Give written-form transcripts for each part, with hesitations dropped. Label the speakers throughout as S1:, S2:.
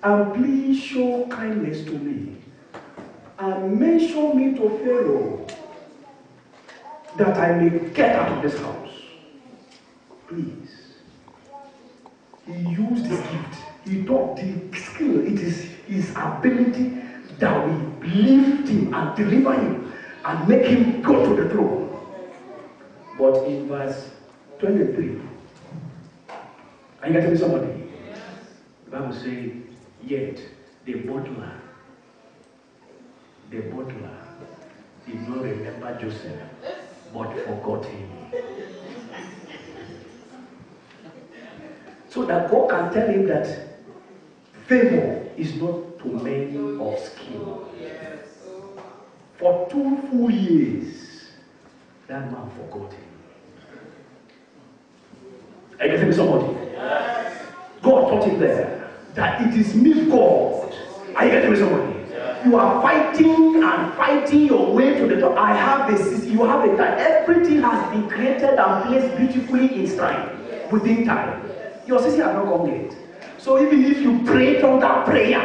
S1: And please show kindness to me. And mention me to Pharaoh, that I may get out of this house. Please. He used his gift. He taught the skill. It is his ability that will lift him and deliver him and make him go to the throne. But in verse 23, are you getting somebody? The Bible says, yet the butler did not remember Joseph, but forgot him. So that God can tell him that favor is not to men of skill. For 2 full years, that man forgot him. Are you getting somebody? God taught him there that it is me, God. Are you getting somebody? You are fighting and fighting your way to the top. I have a system, you have a time. Everything has been created and placed beautifully in time, within time. Your system has not come yet. So even if you pray on that prayer,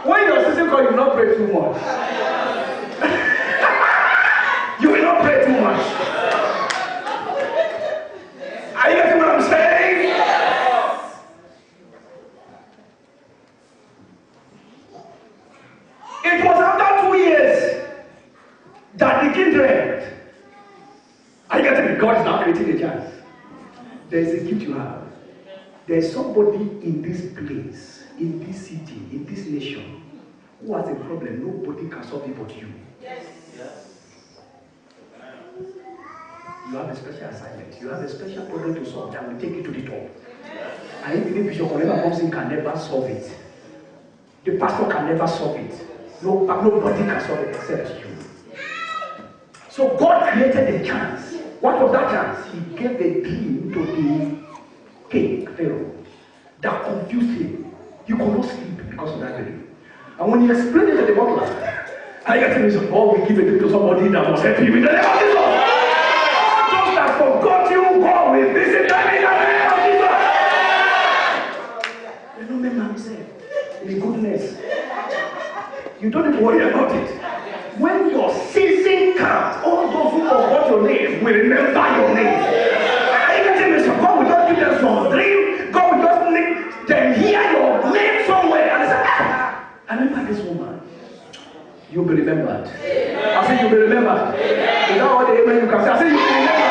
S1: when your system comes, you will not pray too much. You will not pray too much. Are you getting what I'm saying? Yes. It was after 2 years that the king dreamed. Are you getting it? God is now creating a chance. There is a gift you have. There is somebody in this place, in this city, in this nation, who has a problem. Nobody can solve it but you. Yes. You have a special assignment. You have a special problem to solve that will take you to the top. And even if Bishop Olema comes in, can never solve it. The pastor can never solve it. Nobody can solve it except you. So God created a chance. What was that chance? He gave a dream to the king, Pharaoh, that confused him. He could not sleep because of that dream. And when he explained it to the butler, I got to listen, God will give a dream to somebody that must help him in the name of Jesus. Those that forgot you, God will visit them in the name of Jesus. You know, remember himself in goodness. You don't need to worry about it. When your season comes, all those who forgot your name will remember your name. God will just give them some dream. God will just make them hear your name somewhere. And they say, I remember this woman. You'll be remembered. I say you'll be remembered. Is that all the amen you can say? I say you'll be remembered.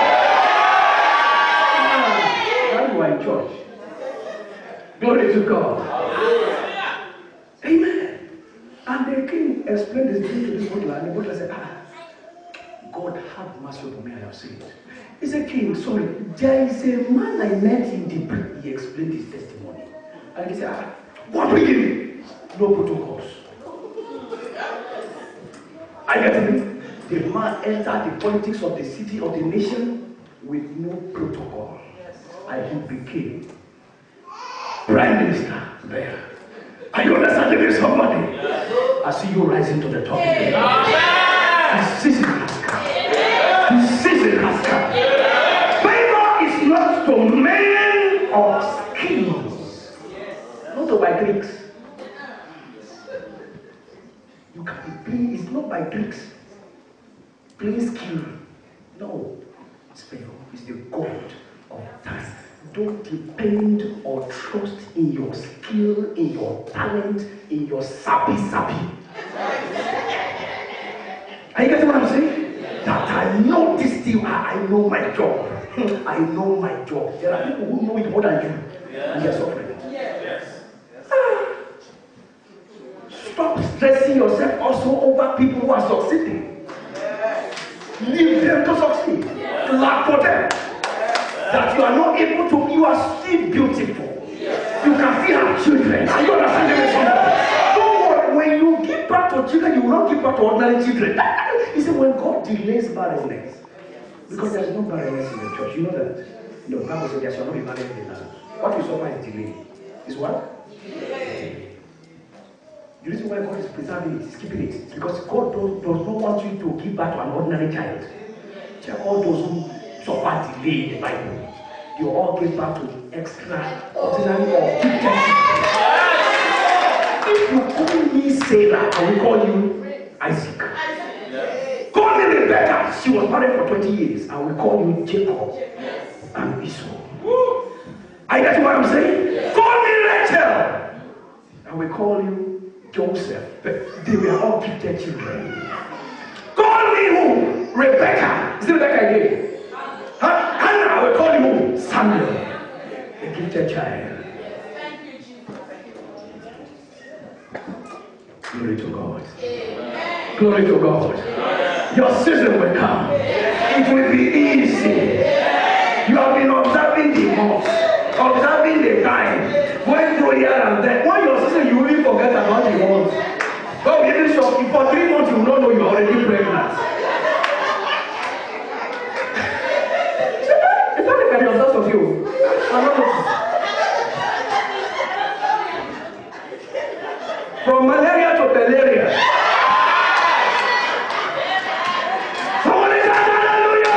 S1: Now you are in church. Glory to God. Amen. And the king explained his dream to this butler, and the butler said, God have mercy upon me, I have sinned. He said, King, sorry, there is a man I met in the brick. He explained his testimony. And he said, what will you do? No protocols. I get it. The man entered the politics of the city, of the nation, with no protocol. And he became Prime Minister there. Are you understanding this, somebody? I see you rising to the top. The season has come. The season has come. Favor is not to men of skills, not to by tricks. You can be playing, it's not by tricks. Playing skill. No. It's favor. It's the God of time. Don't depend or trust in your skill, in your talent, in your sappy. Are you getting what I'm saying? That I know this thing, I know my job. I know my job. There are people who know it more than you, and they are suffering. Stop stressing yourself also over people who are succeeding. Leave them to succeed. Clap for them. That you are not able to, you are still beautiful. You can still have children. Are you understanding something? Don't worry, when you give birth to children, you will not give birth to ordinary children. He said, when God delays barrenness, because there is no barrenness in the church, you know that? No, the Bible says there shall not be barrenness in the land. What you suffer is delay. Is what? Delay. The reason why God is preserving it, is keeping it, is because God does not want you to give birth to an ordinary child. Check all those who suffer delay in the Bible. you all give back to extraordinary or gifted. If you call me Sarah, I will call you Isaac. Call me Rebecca. She was married for 20 years. I will call you Jacob and Esau. I get what I'm saying? Call me Rachel. I will call you Joseph. But they were all gifted children. Call me who? Rebecca. Is it Rebecca again? Hannah, I will call you who? Samuel. A gifted child. Glory to God. Glory to God. Your season will come. It will be easy. You have been observing the months, observing the time, going through here and there. When your season, you will forget about the months. God will even shock you. For 3 months, you will not know you are already pregnant. It's not the kind of thoughts of you. I'm not from malaria to malaria. Somebody shout hallelujah!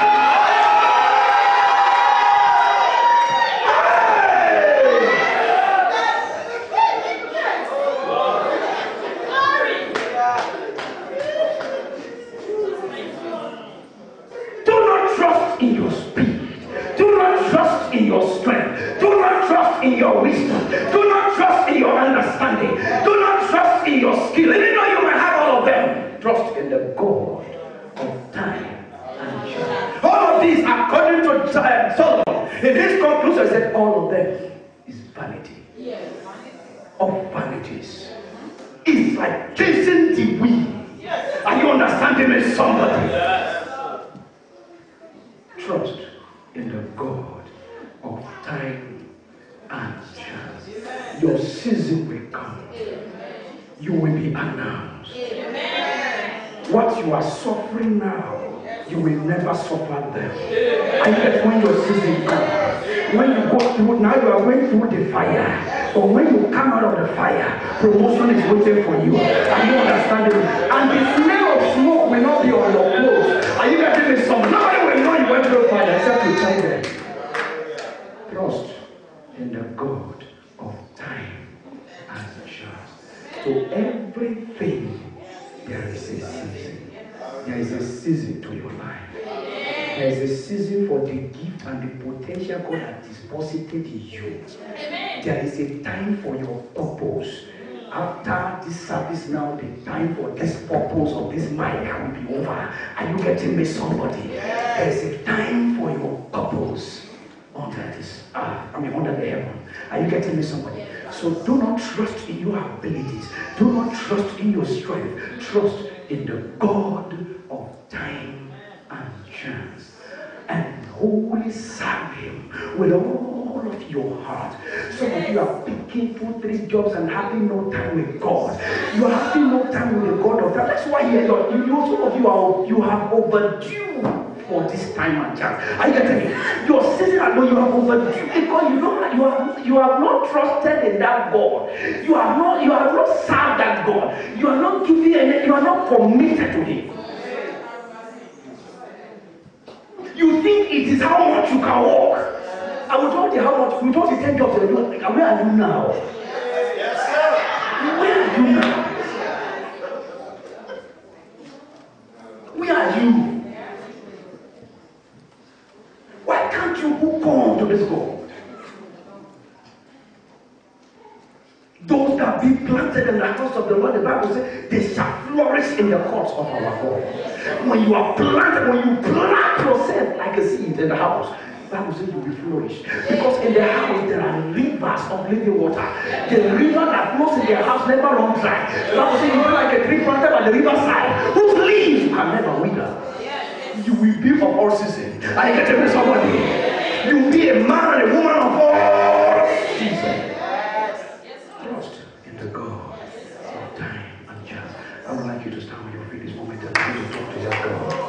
S1: Do not trust in your speed. Do not trust in your strength. Do not trust in your wisdom. Do not trust in your understanding. Do not trust in your skill. Even though you may have all of them, trust in the God of time and chance. All of these, according to Solomon, in his conclusion, said all of them is vanity. Yes. Of vanities. It's like chasing the wind. Yes. Are you understanding me, somebody? Yes. Trust in the God of time and chance. Your season will come. You will be announced. What you are suffering now, you will never suffer them. I get when your season comes. When you go through, now you are going through the fire. But when you come out of the fire, promotion is waiting for you. Are you understanding? And the smell of smoke will not be on your clothes. Are you getting me? Nobody will know you went through fire except you tell them. Trust in the God of time and chance. To everything, there is a season. There is a season to your life. There is a season for the gift and the potential God has deposited in you. There is a time for your purpose. After this service now, the time for this purpose of this mic will be over. Are you getting me, somebody? There is a time for your purpose under this under the heaven. Are you getting me, somebody? So do not trust in your abilities. Do not trust in your strength. Trust in the God of time and chance. And wholly serve him with all of your heart. Some of you are picking 2, 3 jobs and having no time with God. You are having no time with the God of time. That's why some of you have overdue for this time and chance. Are you getting me? Your season alone, you have overdue because you have not trusted in that God. You have not served that God. You are not giving any, you are not committed to him. You think it is how much you can walk. I will tell you how much. We told you 10 jobs. Where are you now? Yes, sir. Where are you now? Where are you? Why can't you hook on to this God? Those that be planted in the house of the Lord, the Bible says, they shall flourish in the courts of our God. When you are planted, when you plant yourself like a seed in the house, the Bible says you will flourish. Because in the house there are rivers of living water. The river that flows in their house never runs dry. The Bible says you be like a tree planted by the riverside, whose leaves can never wither. You will be of all seasons. I get to be somebody. You will be a man and a woman of all seasons. Trust in the God of time and chance. I would like you to stand on your feet this moment and begin to talk to your God.